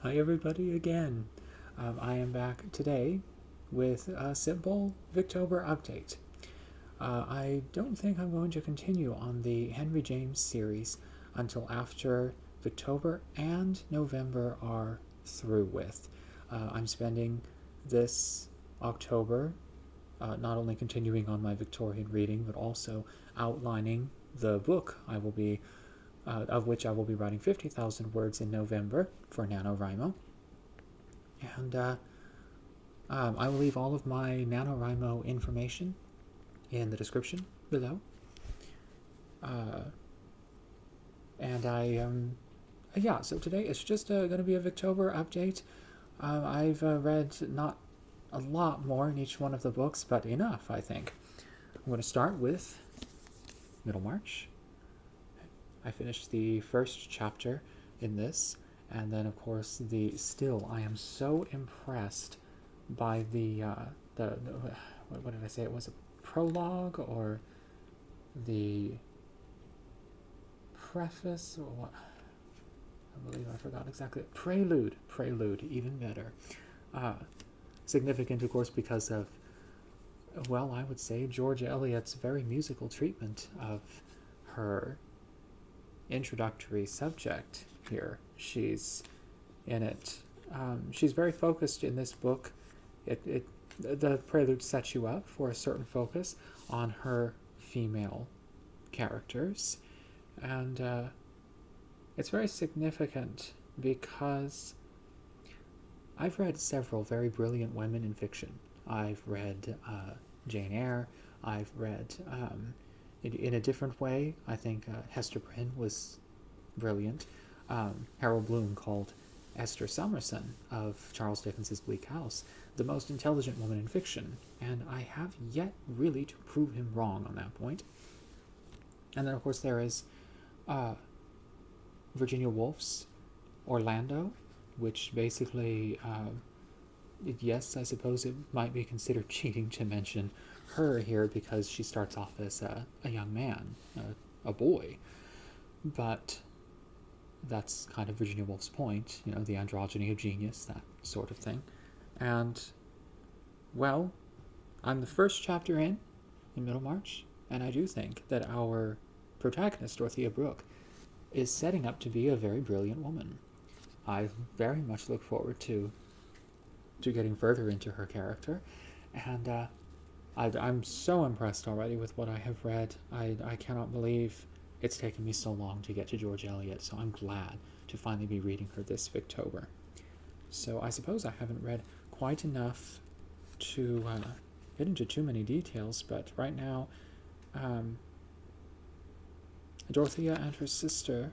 Hi everybody again. I am back today with a simple Victober update. I don't think I'm going to continue on the Henry James series until after Victober and November are through with. I'm spending this October not only continuing on my Victorian reading, but also outlining the book of which I will be writing 50,000 words in November for NaNoWriMo. And I will leave all of my NaNoWriMo information in the description below. So today it's just going to be a Victober update. I've read not a lot more in each one of the books, but enough, I think. I'm going to start with Middlemarch. I finished the first chapter in this, and then of course I am so impressed by what did I say? It was a prologue or the preface or what? I believe I forgot exactly. Prelude, even better. Significant, of course, because of, well, I would say George Eliot's very musical treatment of her introductory subject here. She's in it. She's very focused in this book. The prelude sets you up for a certain focus on her female characters, and it's very significant because I've read several very brilliant women in fiction. I've read Jane Eyre. I've read in a different way. I think Hester Prynne was brilliant. Harold Bloom called Esther Summerson of Charles Dickens's Bleak House the most intelligent woman in fiction, and I have yet really to prove him wrong on that point. And then, of course, there is Virginia Woolf's Orlando, which basically, yes, I suppose it might be considered cheating to mention her here because she starts off as a young man, a boy, but that's kind of Virginia Woolf's point, the androgyny of genius, that sort of thing. And, well, I'm the first chapter in Middlemarch, and I do think that our protagonist, Dorothea Brooke, is setting up to be a very brilliant woman. I very much look forward to getting further into her character, and I'm so impressed already with what I have read. I cannot believe it's taken me so long to get to George Eliot, so I'm glad to finally be reading her this Victober. So I suppose I haven't read quite enough to get into too many details, but right now, Dorothea and her sister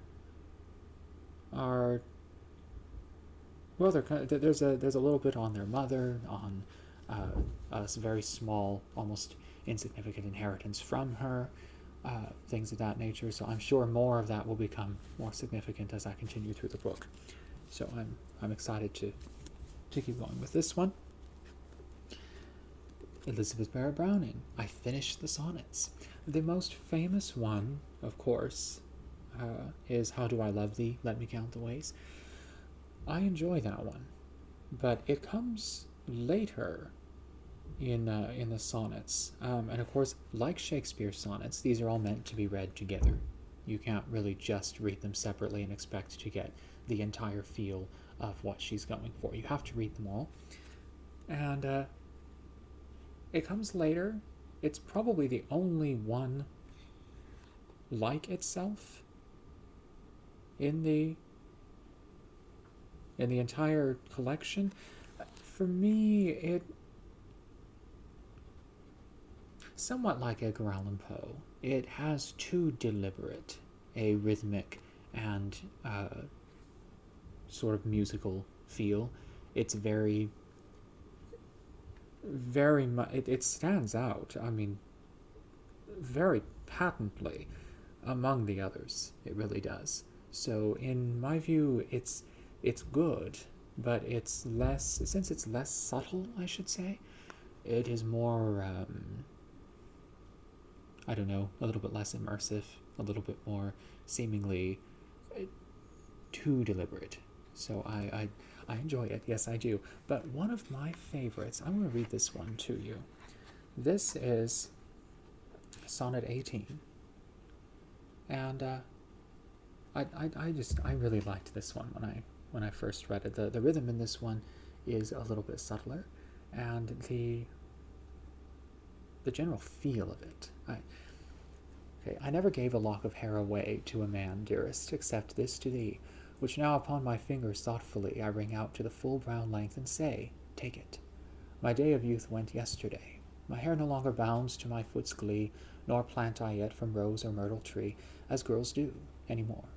are, well, there's a little bit on their mother, on a very small, almost insignificant inheritance from her, things of that nature. So I'm sure more of that will become more significant as I continue through the book. So I'm excited to keep going with this one. Elizabeth Barrett Browning. I finished the sonnets. The most famous one, of course, is How Do I Love Thee? Let Me Count the Ways. I enjoy that one, but it comes later in the sonnets, and of course, like Shakespeare's sonnets, these are all meant to be read together. You can't really just read them separately and expect to get the entire feel of what she's going for. You have to read them all, and it comes later. It's probably the only one like itself in the entire collection. For me, it somewhat like Edgar Allan Poe. It has too deliberate a rhythmic and sort of musical feel. It's very much, it stands out, I mean, very patently among the others. It really does. So in my view, it's good, but it's less, since it's less subtle, I should say, it is more, I don't know, a little bit less immersive, a little bit more seemingly too deliberate. So I enjoy it. Yes, I do. But one of my favorites, I'm going to read this one to you. This is Sonnet 18. And I really liked this one when I first read it. The rhythm in this one is a little bit subtler, and the general feel of it. I never gave a lock of hair away to a man, dearest, except this to thee, which now upon my fingers thoughtfully I wring out to the full brown length, and say, take it. My day of youth went yesterday. My hair no longer bounds to my foot's glee, nor plant I yet from rose or myrtle tree, as girls do, any more.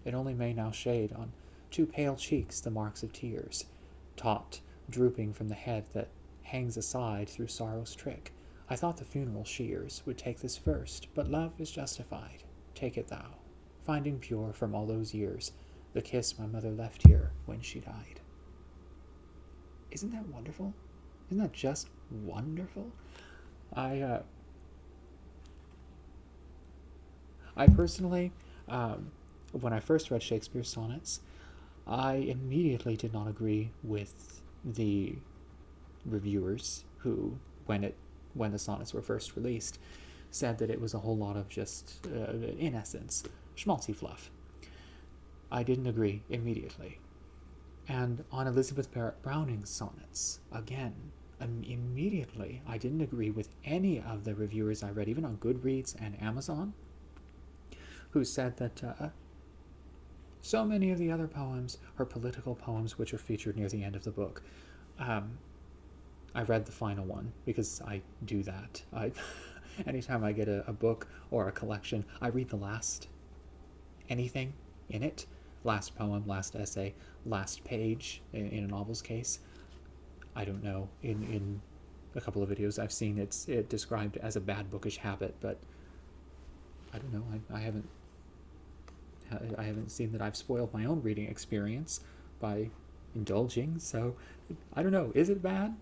It only may now shade on 2 pale cheeks the marks of tears, taut, drooping from the head that hangs aside through sorrow's trick. I thought the funeral shears would take this first, but love is justified. Take it thou, finding pure from all those years the kiss my mother left here when she died. Isn't that wonderful? Isn't that just wonderful? I personally, when I first read Shakespeare's sonnets, I immediately did not agree with the reviewers who, when the sonnets were first released, said that it was a whole lot of just, in essence, schmaltzy fluff. I didn't agree immediately. And on Elizabeth Barrett Browning's sonnets, again, immediately, I didn't agree with any of the reviewers I read, even on Goodreads and Amazon, who said that so many of the other poems are political poems which are featured near the end of the book. I read the final one because I do that. Anytime I get a book or a collection, I read the last anything in it. Last poem, last essay, last page in a novel's case. I don't know. In a couple of videos I've seen it described as a bad bookish habit, but I don't know. I haven't seen that I've spoiled my own reading experience by indulging, so I don't know. Is it bad?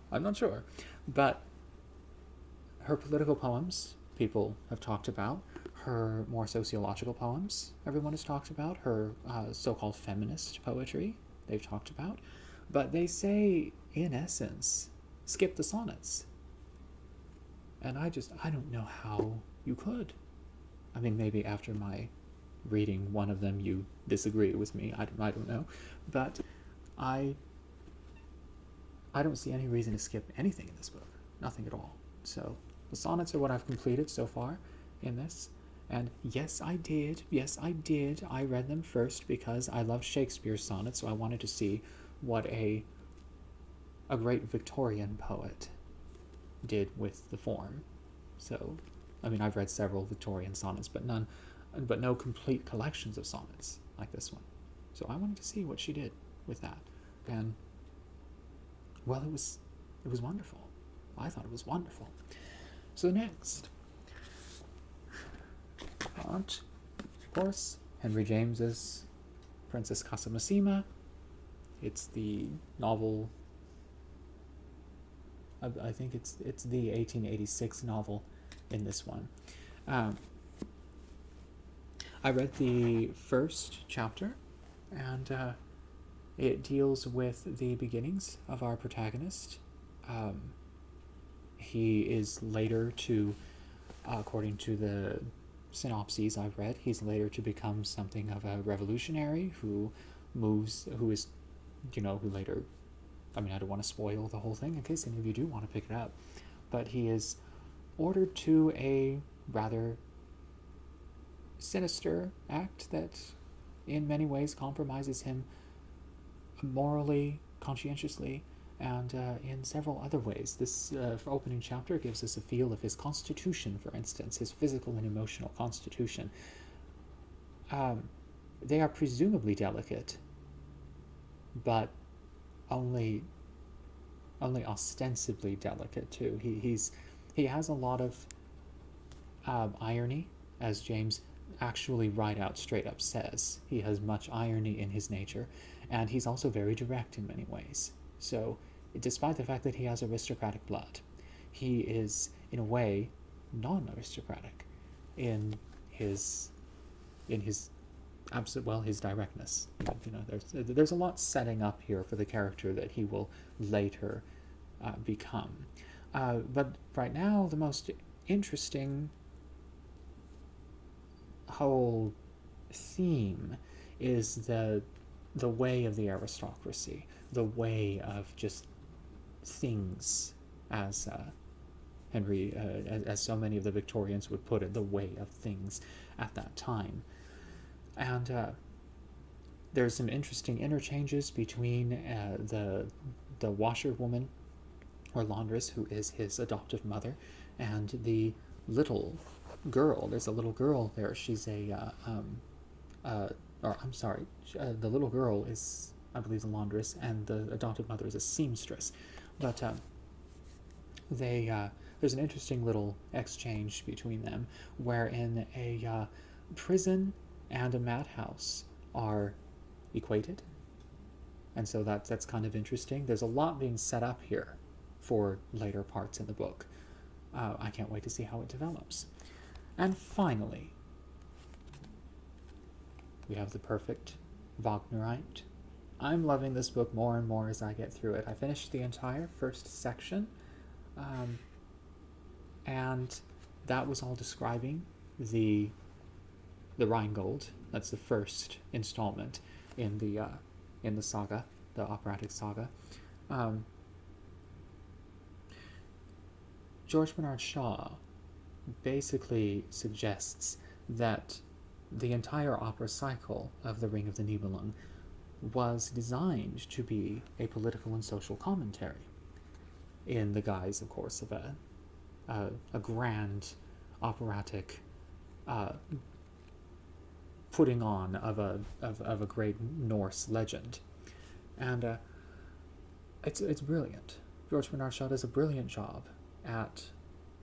I'm not sure. But her political poems, people have talked about. Her more sociological poems, everyone has talked about. Her so-called feminist poetry, they've talked about. But they say, in essence, skip the sonnets. And I don't know how you could. I mean, maybe after my reading one of them you disagree with me. I don't know. But I don't see any reason to skip anything in this book. Nothing at all. So the sonnets are what I've completed so far in this. And yes, I did. I read them first because I love Shakespeare's sonnets, so I wanted to see what a great Victorian poet did with the form. So, I mean, I've read several Victorian sonnets, but no complete collections of sonnets like this one. So I wanted to see what she did with that. And, well, it was wonderful. I thought it was wonderful. So next, of course, Henry James's Princess Cassamassima. It's the novel, I think it's the 1886 novel in this one. I read the first chapter, and it deals with the beginnings of our protagonist. He is later to, according to the synopses I've read, he's later to become something of a revolutionary who later, I mean, I don't want to spoil the whole thing in case any of you do want to pick it up, but he is ordered to a rather sinister act that in many ways compromises him morally, conscientiously, and in several other ways. This opening chapter gives us a feel of his constitution, for instance, his physical and emotional constitution. They are presumably delicate, but only ostensibly delicate too. He has a lot of irony, as James actually right out straight up says. He has much irony in his nature, and he's also very direct in many ways. So, despite the fact that he has aristocratic blood, he is, in a way, non-aristocratic in his well, his directness. There's a lot setting up here for the character that he will later become. But right now, the most interesting whole theme is the way of the aristocracy, the way of just things, as Henry, as so many of the Victorians would put it, the way of things at that time. And there's some interesting interchanges between the washerwoman or laundress, who is his adoptive mother, and the little girl. There's a little girl there. She's the little girl is, I believe, the laundress, and the adoptive mother is a seamstress. But there's an interesting little exchange between them, wherein a prison and a madhouse are equated, and so that's kind of interesting. There's a lot being set up here for later parts in the book. I can't wait to see how it develops. And finally, we have the perfect Wagnerite. I'm loving this book more and more as I get through it. I finished the entire first section, and that was all describing the Rheingold. That's the first installment in the saga, the operatic saga. George Bernard Shaw basically suggests that the entire opera cycle of The Ring of the Nibelung was designed to be a political and social commentary, in the guise, of course, of a grand operatic putting on of a great Norse legend. And it's brilliant. George Bernard Shaw does a brilliant job at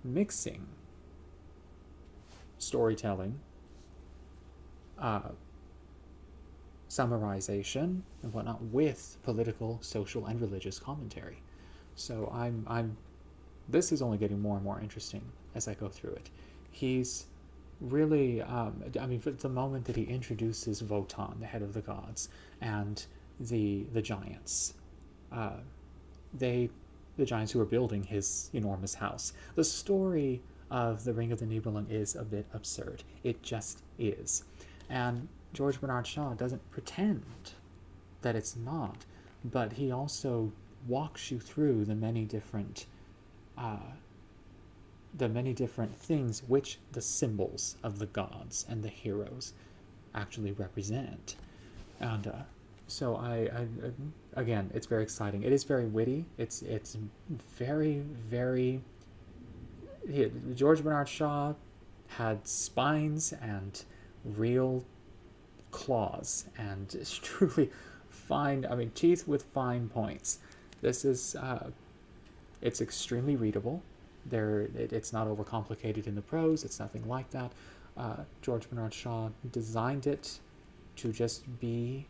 mixing storytelling, summarization and whatnot with political, social, and religious commentary. So this is only getting more and more interesting as I go through it. He's really, the moment that he introduces Wotan, the head of the gods, and the giants, the giants who are building his enormous house. The story of The Ring of the Nibelung is a bit absurd. It just is. And George Bernard Shaw doesn't pretend that it's not, but he also walks you through the many different things which the symbols of the gods and the heroes actually represent. And so again, it's very exciting. It is very witty. It's very, very... George Bernard Shaw had spines and real claws, and it's truly fine, teeth with fine points. This is, it's extremely readable. It's not overcomplicated in the prose, it's nothing like that. George Bernard Shaw designed it to just be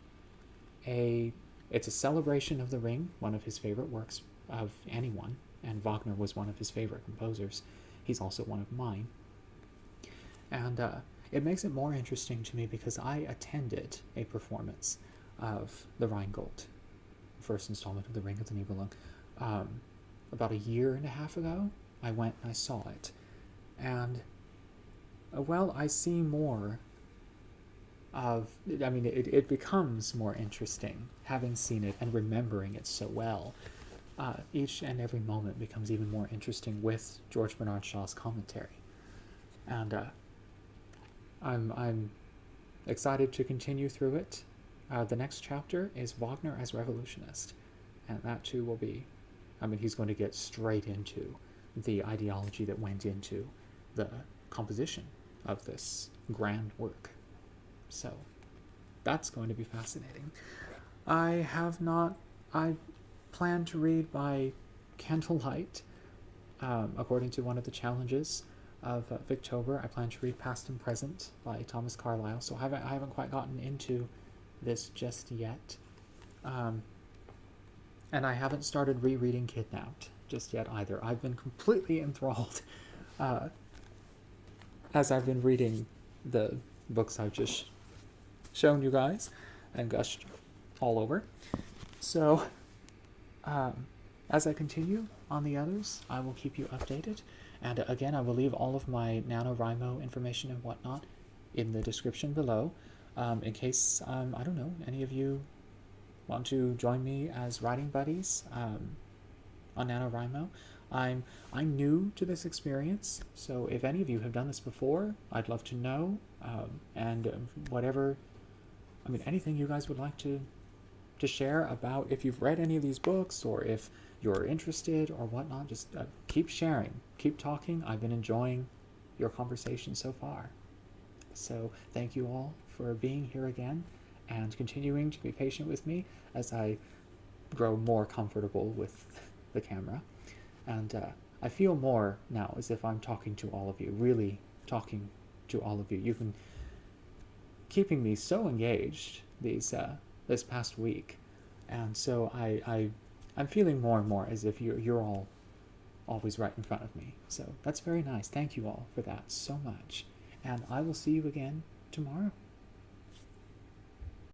it's a celebration of the ring, one of his favorite works of anyone, and Wagner was one of his favorite composers. He's also one of mine. And it makes it more interesting to me because I attended a performance of the Rheingold, first installment of The Ring of the Nibelung, about a year and a half ago. I went and I saw it. And, I see more of... it becomes more interesting, having seen it and remembering it so well. Each and every moment becomes even more interesting with George Bernard Shaw's commentary. And I'm excited to continue through it. The next chapter is Wagner as revolutionist, and that too will be... he's going to get straight into the ideology that went into the composition of this grand work. So that's going to be fascinating. I plan to read by candlelight, according to one of the challenges of Victober. I plan to read Past and Present by Thomas Carlyle, so I haven't quite gotten into this just yet. And I haven't started rereading Kidnapped just yet either. I've been completely enthralled as I've been reading the books I've just shown you guys and gushed all over. So, as I continue on the others, I will keep you updated. And again, I will leave all of my NaNoWriMo information and whatnot in the description below, in case, I don't know, any of you want to join me as writing buddies on NaNoWriMo. I'm new to this experience, so if any of you have done this before, I'd love to know, and whatever, I mean, anything you guys would like to share about if you've read any of these books or if you're interested or whatnot, just keep sharing, keep talking. I've been enjoying your conversation so far. So thank you all for being here again and continuing to be patient with me as I grow more comfortable with the camera. And I feel more now as if I'm talking to all of you, really talking to all of you. You've been keeping me so engaged this past week, and so I'm feeling more and more as if you're all always right in front of me. So that's very nice. Thank you all for that so much, and I will see you again tomorrow.